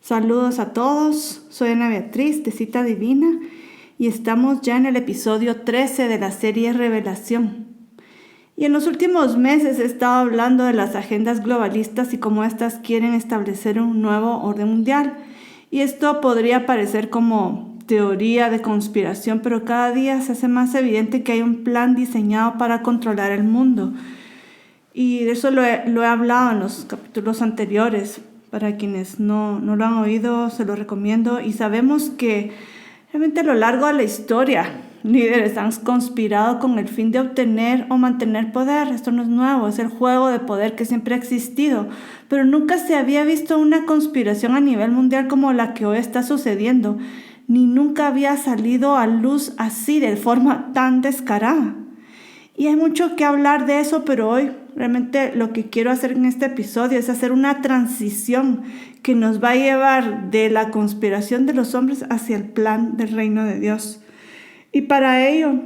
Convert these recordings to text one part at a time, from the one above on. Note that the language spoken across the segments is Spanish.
Saludos a todos, soy Ana Beatriz de Cita Divina y estamos ya en el episodio 13 de la serie Revelación. Y en los últimos meses he estado hablando de las agendas globalistas y cómo éstas quieren establecer un nuevo orden mundial. Y esto podría parecer como teoría de conspiración, pero cada día se hace más evidente que hay un plan diseñado para controlar el mundo. Y de eso lo he hablado en los capítulos anteriores. Para quienes no lo han oído, se lo recomiendo. Y sabemos que realmente a lo largo de la historia, líderes han conspirado con el fin de obtener o mantener poder. Esto no es nuevo, es el juego de poder que siempre ha existido. Pero nunca se había visto una conspiración a nivel mundial como la que hoy está sucediendo. Ni nunca había salido a luz así, de forma tan descarada. Y hay mucho que hablar de eso, pero hoy realmente lo que quiero hacer en este episodio es hacer una transición que nos va a llevar de la conspiración de los hombres hacia el plan del reino de Dios. Y para ello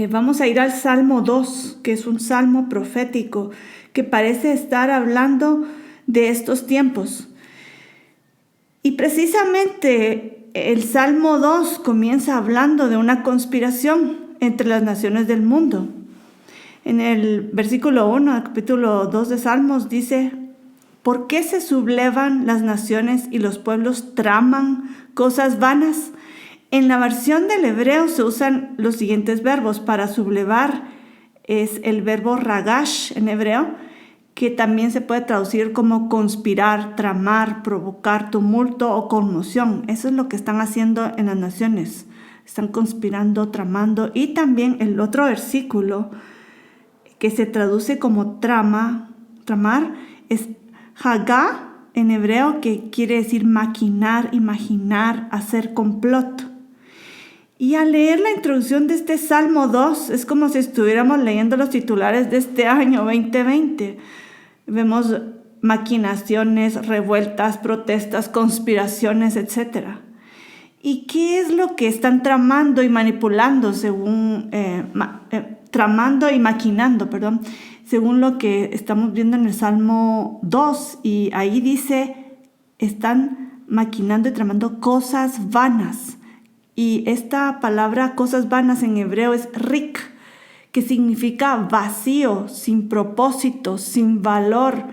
vamos a ir al Salmo 2, que es un salmo profético que parece estar hablando de estos tiempos. Y precisamente el Salmo 2 comienza hablando de una conspiración entre las naciones del mundo. En el versículo 1 del capítulo 2 de Salmos dice: ¿por qué se sublevan las naciones y los pueblos traman cosas vanas? En la versión del hebreo se usan los siguientes verbos. Para sublevar es el verbo ragash en hebreo, que también se puede traducir como conspirar, tramar, provocar tumulto o conmoción. Eso es lo que están haciendo en las naciones. Están conspirando, tramando. Y también el otro versículo que se traduce como tramar, es hagá en hebreo, que quiere decir maquinar, imaginar, hacer complot. Y al leer la introducción de este Salmo 2, es como si estuviéramos leyendo los titulares de este año 2020. Vemos maquinaciones, revueltas, protestas, conspiraciones, etc. ¿Y qué es lo que están tramando y manipulando según lo que estamos viendo en el Salmo 2? Y ahí dice, están maquinando y tramando cosas vanas. Y esta palabra cosas vanas en hebreo es rik, que significa vacío, sin propósito, sin valor,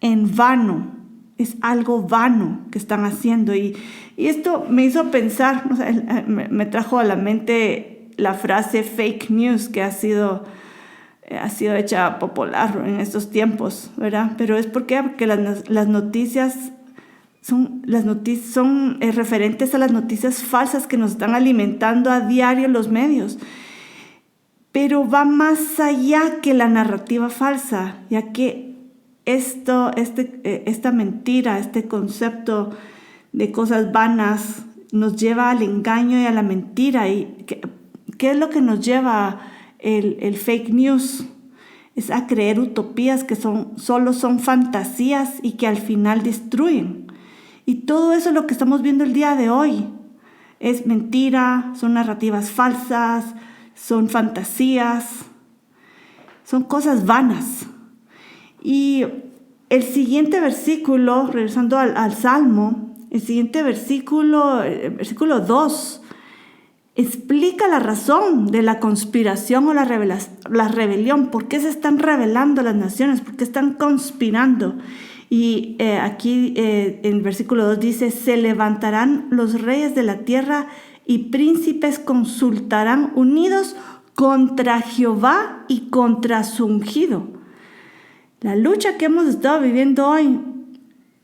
en vano. Es algo vano que están haciendo. Y esto me hizo pensar, me trajo a la mente la frase fake news, que ha sido hecha popular en estos tiempos, ¿verdad? Pero es porque las noticias son referentes a las noticias falsas que nos están alimentando a diario los medios. Pero va más allá que la narrativa falsa, ya que esta mentira, este concepto de cosas vanas nos lleva al engaño y a la mentira. ¿Y qué es lo que nos lleva el fake news? Es a creer utopías que solo son fantasías y que al final destruyen. Y todo eso es lo que estamos viendo el día de hoy. Es mentira, son narrativas falsas, son fantasías, son cosas vanas. Y el siguiente versículo, regresando al Salmo, el siguiente versículo, el versículo 2, explica la razón de la conspiración o la rebelión. ¿Por qué se están rebelando las naciones? ¿Por qué están conspirando? Y aquí en el versículo 2 dice: se levantarán los reyes de la tierra y príncipes consultarán unidos contra Jehová y contra su ungido. La lucha que hemos estado viviendo hoy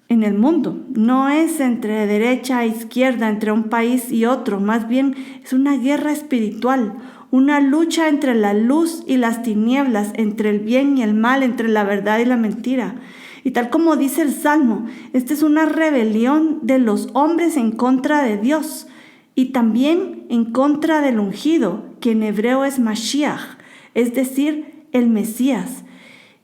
en el mundo no es entre derecha e izquierda, entre un país y otro. Más bien es una guerra espiritual, una lucha entre la luz y las tinieblas, entre el bien y el mal, entre la verdad y la mentira. Y tal como dice el Salmo, esta es una rebelión de los hombres en contra de Dios y también en contra del ungido, que en hebreo es Mashiach, es decir, el Mesías.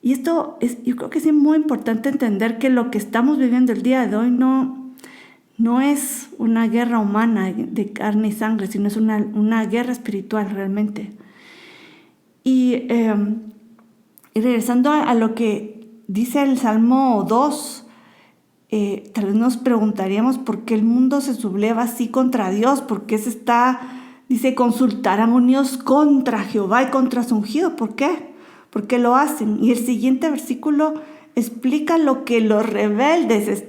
Y yo creo que es muy importante entender que lo que estamos viviendo el día de hoy no es una guerra humana de carne y sangre, sino es una guerra espiritual realmente. Y regresando a lo que dice el Salmo 2, tal vez nos preguntaríamos por qué el mundo se subleva así contra Dios, por qué dice, consultarán unidos contra Jehová y contra su ungido. ¿Por qué? ¿Por qué lo hacen? Y el siguiente versículo explica lo que los rebeldes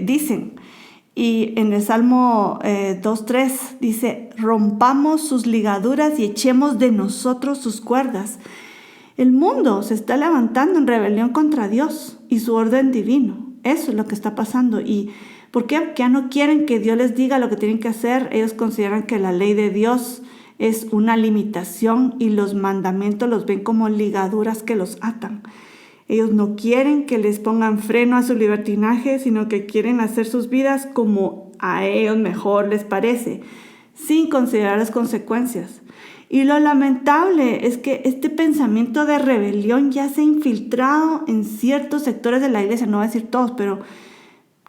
dicen. Y en el Salmo 2:3 dice, rompamos sus ligaduras y echemos de nosotros sus cuerdas. El mundo se está levantando en rebelión contra Dios y su orden divino. Eso es lo que está pasando. ¿Y por qué? Porque ya no quieren que Dios les diga lo que tienen que hacer. Ellos consideran que la ley de Dios es una limitación y los mandamientos los ven como ligaduras que los atan. Ellos no quieren que les pongan freno a su libertinaje, sino que quieren hacer sus vidas como a ellos mejor les parece, sin considerar las consecuencias. Y lo lamentable es que este pensamiento de rebelión ya se ha infiltrado en ciertos sectores de la iglesia, no voy a decir todos, pero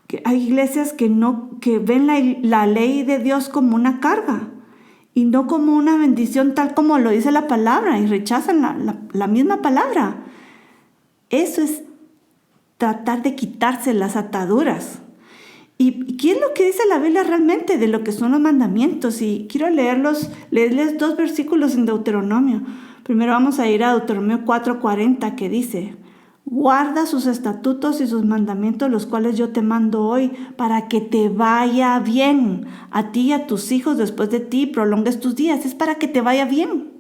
que hay iglesias que ven la ley de Dios como una carga y no como una bendición tal como lo dice la palabra, y rechazan la misma palabra. Eso es tratar de quitarse las ataduras. ¿Y qué es lo que dice la Biblia realmente de lo que son los mandamientos? Y quiero leerles 2 versículos en Deuteronomio. Primero vamos a ir a Deuteronomio 4:40, que dice, guarda sus estatutos y sus mandamientos, los cuales yo te mando hoy, para que te vaya bien a ti y a tus hijos después de ti, prolongues tus días. Es para que te vaya bien.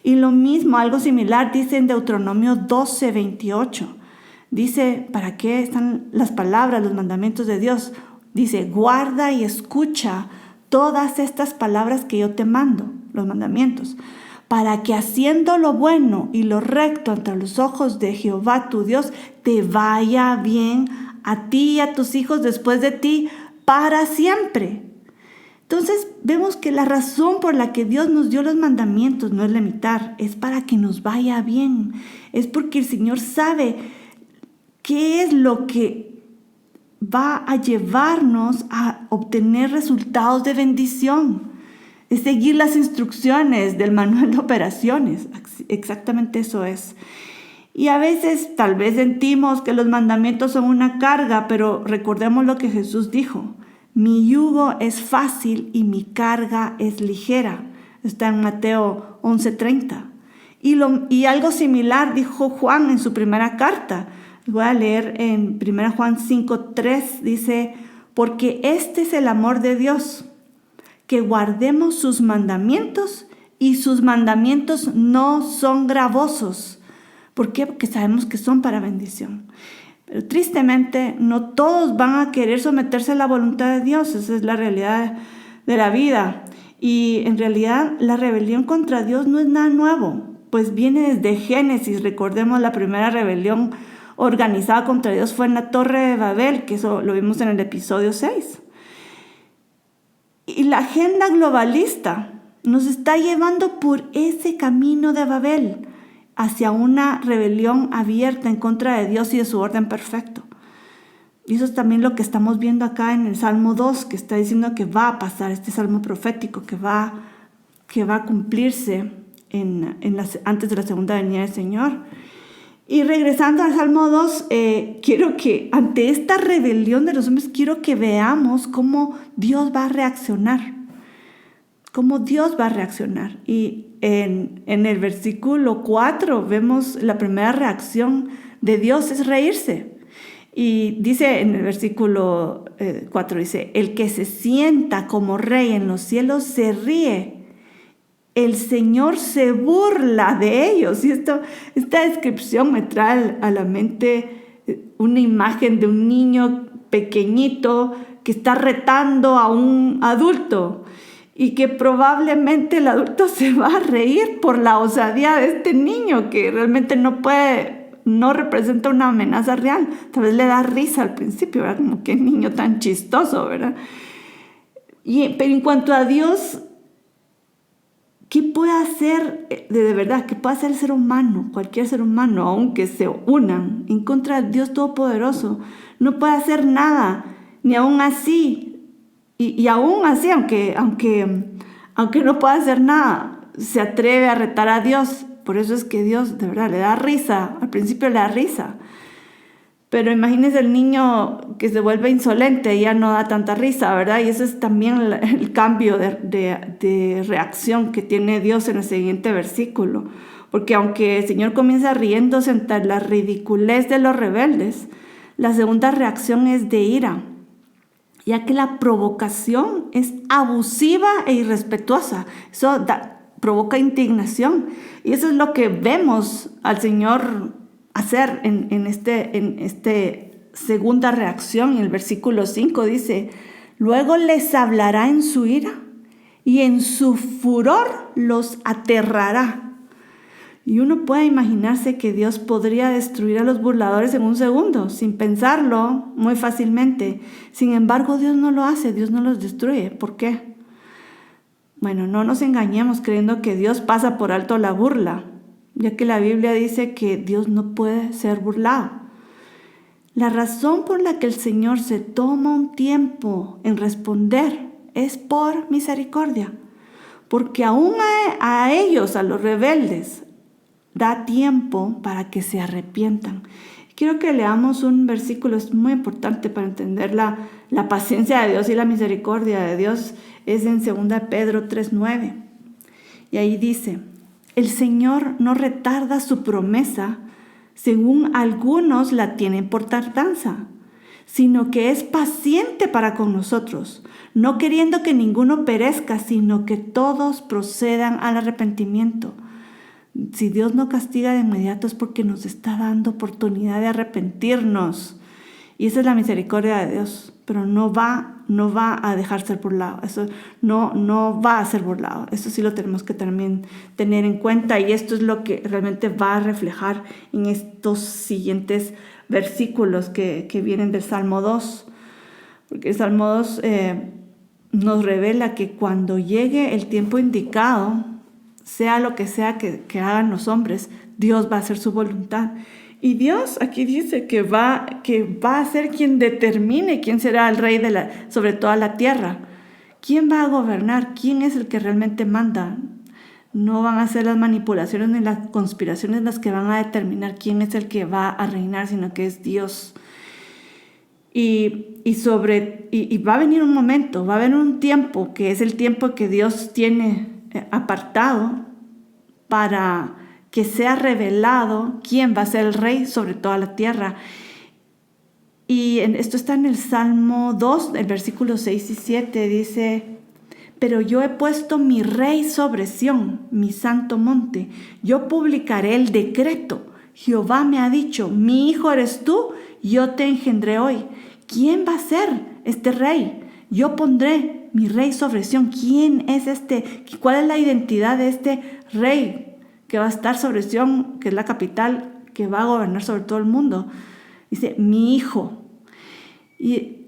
Y lo mismo, algo similar, dice en Deuteronomio 12:28. Dice, ¿para qué están las palabras, los mandamientos de Dios? Dice, guarda y escucha todas estas palabras que yo te mando, los mandamientos, para que haciendo lo bueno y lo recto ante los ojos de Jehová tu Dios, te vaya bien a ti y a tus hijos después de ti para siempre. Entonces vemos que la razón por la que Dios nos dio los mandamientos no es limitar, es para que nos vaya bien. Es porque el Señor sabe qué es lo que va a llevarnos a obtener resultados de bendición. Es seguir las instrucciones del manual de operaciones. Exactamente eso es. Y a veces tal vez sentimos que los mandamientos son una carga, pero recordemos lo que Jesús dijo. Mi yugo es fácil y mi carga es ligera. Está en Mateo 11:30. Y algo similar dijo Juan en su primera carta. Voy a leer en 1 Juan 5:3, dice, porque este es el amor de Dios, que guardemos sus mandamientos, y sus mandamientos no son gravosos. ¿Por qué? Porque sabemos que son para bendición. Pero tristemente no todos van a querer someterse a la voluntad de Dios. Esa es la realidad de la vida. Y en realidad la rebelión contra Dios no es nada nuevo, pues viene desde Génesis. Recordemos la primera rebelión organizada contra Dios fue en la Torre de Babel, que eso lo vimos en el episodio 6. Y la agenda globalista nos está llevando por ese camino de Babel, hacia una rebelión abierta en contra de Dios y de su orden perfecto. Y eso es también lo que estamos viendo acá en el Salmo 2, que está diciendo que va a pasar, este salmo profético, que va a cumplirse antes de la segunda venida del Señor. Y regresando al Salmo 2, quiero que ante esta rebelión de los hombres, quiero que veamos cómo Dios va a reaccionar. Cómo Dios va a reaccionar. Y en el versículo 4 vemos la primera reacción de Dios es reírse. Y dice en el versículo 4, dice, el que se sienta como rey en los cielos se ríe. El Señor se burla de ellos. Y esta descripción me trae a la mente una imagen de un niño pequeñito que está retando a un adulto y que probablemente el adulto se va a reír por la osadía de este niño que realmente no representa una amenaza real. Tal vez le da risa al principio, ¿verdad? Como qué niño tan chistoso, ¿verdad? Pero en cuanto a Dios, ¿qué puede hacer de verdad? ¿Qué puede hacer el ser humano? Cualquier ser humano, aunque se unan en contra de Dios Todopoderoso, no puede hacer nada, ni aún así. Y aún así, aunque no pueda hacer nada, se atreve a retar a Dios. Por eso es que Dios de verdad le da risa. Al principio le da risa. Pero imagínense el niño que se vuelve insolente y ya no da tanta risa, ¿verdad? Y ese es también el cambio de reacción que tiene Dios en el siguiente versículo. Porque aunque el Señor comienza riéndose ante la ridiculez de los rebeldes, la segunda reacción es de ira, ya que la provocación es abusiva e irrespetuosa. Eso provoca indignación. Y eso es lo que vemos al Señor hacer en este segunda reacción. En el versículo 5 dice: luego les hablará en su ira y en su furor los aterrará. Y uno puede imaginarse que Dios podría destruir a los burladores en un segundo, sin pensarlo, muy fácilmente. Sin embargo, Dios no lo hace, Dios no los destruye. ¿Por qué? Bueno, no nos engañemos creyendo que Dios pasa por alto la burla, ya que la Biblia dice que Dios no puede ser burlado. La razón por la que el Señor se toma un tiempo en responder es por misericordia, porque aún a ellos, a los rebeldes, da tiempo para que se arrepientan. Quiero que leamos un versículo, es muy importante para entender la paciencia de Dios y la misericordia de Dios. Es en 2 Pedro 3:9. Y ahí dice: el Señor no retarda su promesa, según algunos la tienen por tardanza, sino que es paciente para con nosotros, no queriendo que ninguno perezca, sino que todos procedan al arrepentimiento. Si Dios no castiga de inmediato es porque nos está dando oportunidad de arrepentirnos. Y esa es la misericordia de Dios. Pero no va a dejar ser burlado. Eso no va a ser burlado. Eso sí lo tenemos que también tener en cuenta. Y esto es lo que realmente va a reflejar en estos siguientes versículos que vienen del Salmo 2. Porque el Salmo 2 nos revela que cuando llegue el tiempo indicado, sea lo que sea que hagan los hombres, Dios va a hacer su voluntad. Y Dios aquí dice que va a ser quien determine quién será el rey sobre toda la tierra. ¿Quién va a gobernar? ¿Quién es el que realmente manda? No van a ser las manipulaciones ni las conspiraciones las que van a determinar quién es el que va a reinar, sino que es Dios. Y va a venir un momento, va a haber un tiempo, que es el tiempo que Dios tiene apartado para que sea revelado quién va a ser el rey sobre toda la tierra. Y esto está en el Salmo 2, el versículo 6 y 7, dice: pero yo he puesto mi rey sobre Sión, mi santo monte. Yo publicaré el decreto. Jehová me ha dicho: mi hijo eres tú, yo te engendré hoy. ¿Quién va a ser este rey? Yo pondré mi rey sobre Sión. ¿Quién es este? ¿Cuál es la identidad de este rey que va a estar sobre Sión, que es la capital, que va a gobernar sobre todo el mundo? Dice: mi hijo. Y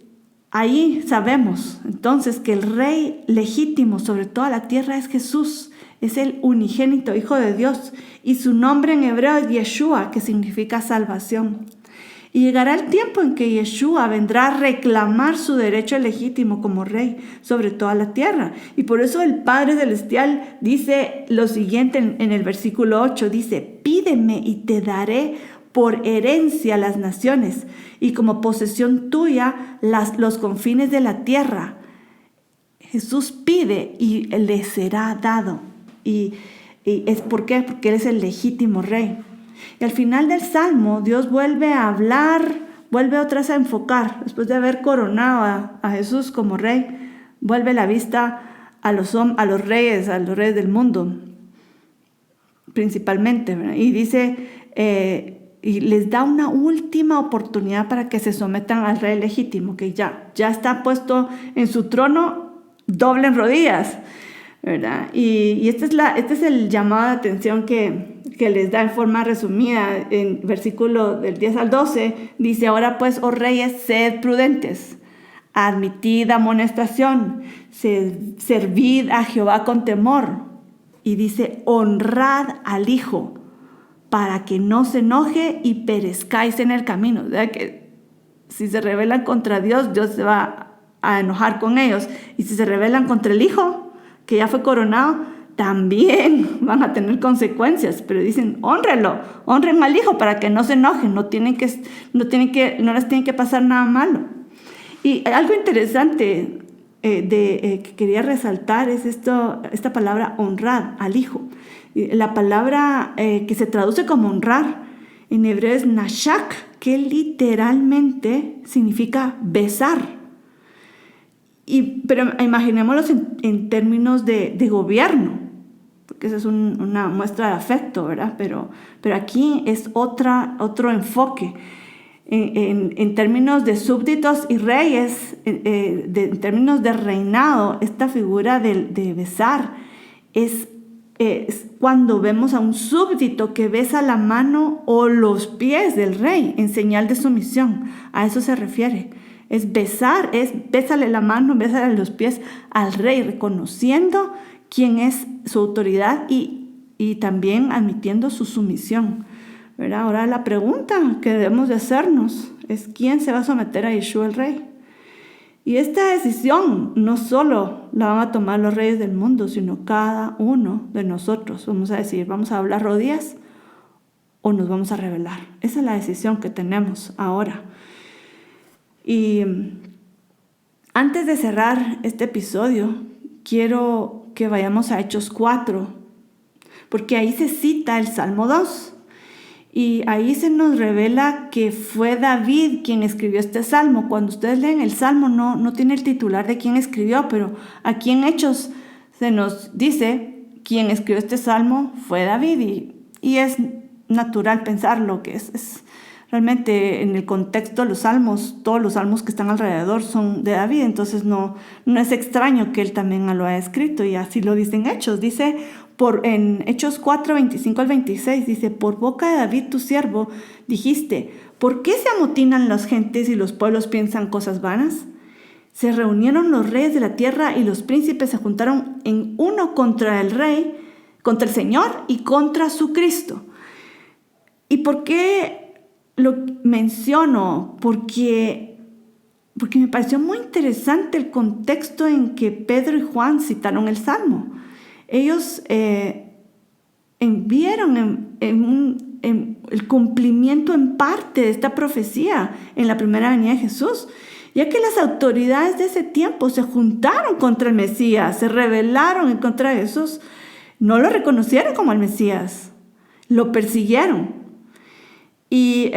ahí sabemos entonces que el rey legítimo sobre toda la tierra es Jesús. Es el unigénito Hijo de Dios. Y su nombre en hebreo es Yeshua, que significa salvación. Y llegará el tiempo en que Yeshua vendrá a reclamar su derecho legítimo como rey sobre toda la tierra. Y por eso el Padre Celestial dice lo siguiente en el versículo 8. Dice: pídeme y te daré por herencia las naciones y como posesión tuya los confines de la tierra. Jesús pide y le será dado. ¿Y es por qué? Porque Él es el legítimo rey. Y al final del Salmo, Dios vuelve a hablar, vuelve otra vez a enfocar. Después de haber coronado a Jesús como rey, vuelve la vista a los reyes del mundo, principalmente, ¿verdad? Y dice, y les da una última oportunidad para que se sometan al rey legítimo, que ya está puesto en su trono, doblen rodillas, ¿verdad? Y este es el llamado de atención que les da en forma resumida en versículo del 10 al 12. Dice: ahora pues, oh reyes, sed prudentes, admitid amonestación, servid a Jehová con temor. Y dice: honrad al Hijo, para que no se enoje y perezcáis en el camino. O sea que si se rebelan contra Dios, Dios se va a enojar con ellos. Y si se rebelan contra el Hijo, que ya fue coronado, también van a tener consecuencias, pero dicen, honren al hijo para que no se enojen, no les tiene que pasar nada malo. Y algo interesante que quería resaltar es esta palabra honrar al hijo. La palabra que se traduce como honrar en hebreo es nashak, que literalmente significa besar. Pero imaginémoslo en términos de gobierno, porque esa es una muestra de afecto, ¿verdad? Pero aquí es otro enfoque. En términos de súbditos y reyes, en términos de reinado, esta figura de besar es cuando vemos a un súbdito que besa la mano o los pies del rey en señal de sumisión. A eso se refiere. Es besar, bésale la mano, bésale los pies al rey, reconociendo quién es su autoridad y también admitiendo su sumisión, ¿verdad? Ahora la pregunta que debemos de hacernos es ¿quién se va a someter a Yeshua el rey? Y esta decisión no solo la van a tomar los reyes del mundo, sino cada uno de nosotros. Vamos a decir, ¿vamos a hablar rodillas o nos vamos a rebelar? Esa es la decisión que tenemos ahora. Y antes de cerrar este episodio, quiero que vayamos a Hechos 4, porque ahí se cita el Salmo 2. Y ahí se nos revela que fue David quien escribió este salmo. Cuando ustedes leen el salmo no tiene el titular de quién escribió, pero aquí en Hechos se nos dice quien escribió este salmo fue David. Y es natural pensarlo, que es realmente en el contexto de los salmos, todos los salmos que están alrededor son de David. Entonces no es extraño que él también lo haya escrito, y así lo dice en Hechos. Dice en Hechos 4, 25 al 26, dice, por boca de David tu siervo dijiste, ¿por qué se amotinan las gentes y los pueblos piensan cosas vanas? Se reunieron los reyes de la tierra y los príncipes se juntaron en uno contra el rey, contra el Señor y contra su Cristo. ¿Y por qué lo menciono? Porque me pareció muy interesante el contexto en que Pedro y Juan citaron el Salmo. Ellos vieron en el cumplimiento en parte de esta profecía en la primera venida de Jesús, ya que las autoridades de ese tiempo se juntaron contra el Mesías, se rebelaron en contra de Jesús, no lo reconocieron como el Mesías, lo persiguieron. Y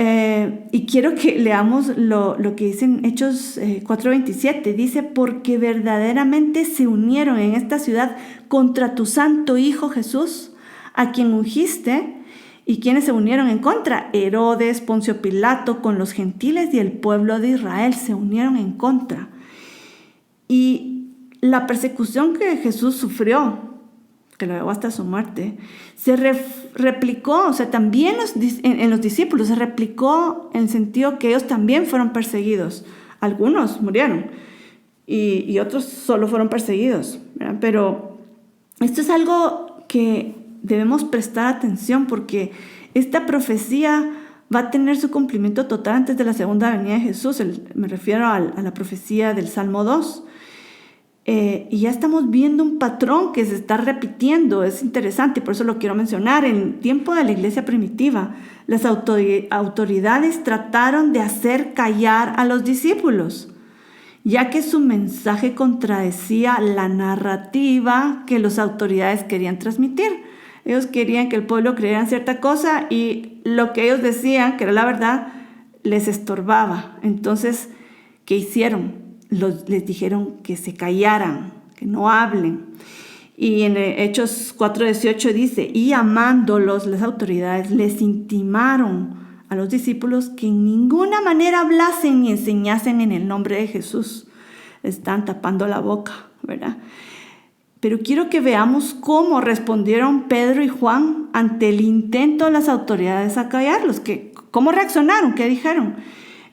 quiero que leamos lo que dice en Hechos 4:27. Dice, porque verdaderamente se unieron en esta ciudad contra tu santo Hijo Jesús, a quien ungiste. ¿Y quiénes se unieron en contra? Herodes, Poncio Pilato, con los gentiles y el pueblo de Israel se unieron en contra. Y la persecución que Jesús sufrió, que lo llevó hasta su muerte, se replicó, o sea, también en los discípulos se replicó en el sentido que ellos también fueron perseguidos. Algunos murieron y otros solo fueron perseguidos, ¿verdad? Pero esto es algo que debemos prestar atención, porque esta profecía va a tener su cumplimiento total antes de la segunda venida de Jesús. Me refiero a la profecía del Salmo 2. Y ya estamos viendo un patrón que se está repitiendo. Es interesante, por eso lo quiero mencionar. En el tiempo de la iglesia primitiva, las autoridades trataron de hacer callar a los discípulos, ya que su mensaje contradecía la narrativa que las autoridades querían transmitir. Ellos querían que el pueblo creyera en cierta cosa y lo que ellos decían, que era la verdad, les estorbaba. Entonces, ¿qué hicieron? Les dijeron que se callaran, que no hablen. Y en Hechos 4:18 dice, y amándolos las autoridades les intimaron a los discípulos que en ninguna manera hablasen ni enseñasen en el nombre de Jesús. Están tapando la boca, ¿verdad? Pero quiero que veamos cómo respondieron Pedro y Juan ante el intento de las autoridades a callarlos. ¿Cómo reaccionaron? ¿Qué dijeron?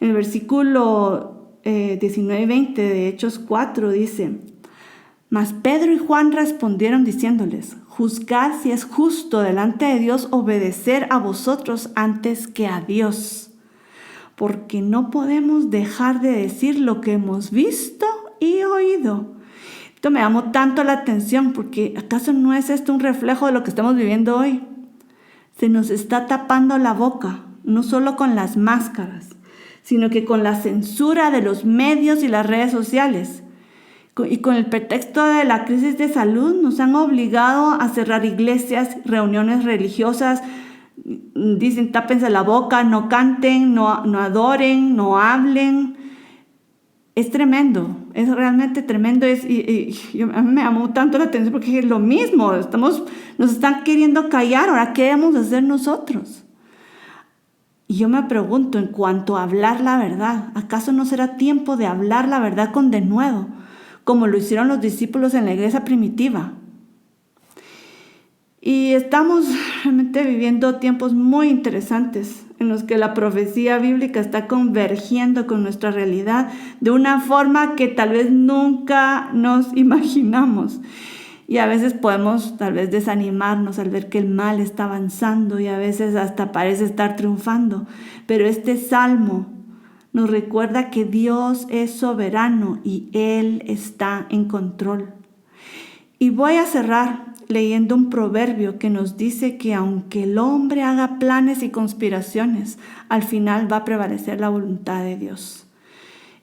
En el versículo 19 y 20 de Hechos 4 dice, mas Pedro y Juan respondieron diciéndoles, juzgad si es justo delante de Dios obedecer a vosotros antes que a Dios, porque no podemos dejar de decir lo que hemos visto y oído. Esto me llamó tanto la atención porque ¿acaso no es esto un reflejo de lo que estamos viviendo hoy? Se nos está tapando la boca, no solo con las máscaras, sino que con la censura de los medios y las redes sociales. Y con el pretexto de la crisis de salud nos han obligado a cerrar iglesias, reuniones religiosas. Dicen, tápense la boca, no canten, no adoren, no hablen. Es tremendo, es realmente tremendo. A mí me llamó tanto la atención porque es lo mismo. Nos están queriendo callar, ahora ¿qué debemos hacer nosotros? Y yo me pregunto, en cuanto a hablar la verdad, ¿acaso no será tiempo de hablar la verdad con denuedo, como lo hicieron los discípulos en la iglesia primitiva? Y estamos realmente viviendo tiempos muy interesantes en los que la profecía bíblica está convergiendo con nuestra realidad de una forma que tal vez nunca nos imaginamos. Y a veces podemos tal vez desanimarnos al ver que el mal está avanzando y a veces hasta parece estar triunfando. Pero este salmo nos recuerda que Dios es soberano y Él está en control. Y voy a cerrar leyendo un proverbio que nos dice que aunque el hombre haga planes y conspiraciones, al final va a prevalecer la voluntad de Dios.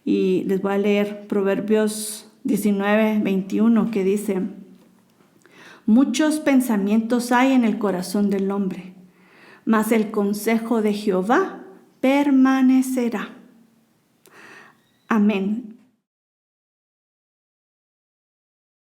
Y les voy a leer Proverbios 19:21 que dice: muchos pensamientos hay en el corazón del hombre, mas el consejo de Jehová permanecerá. Amén.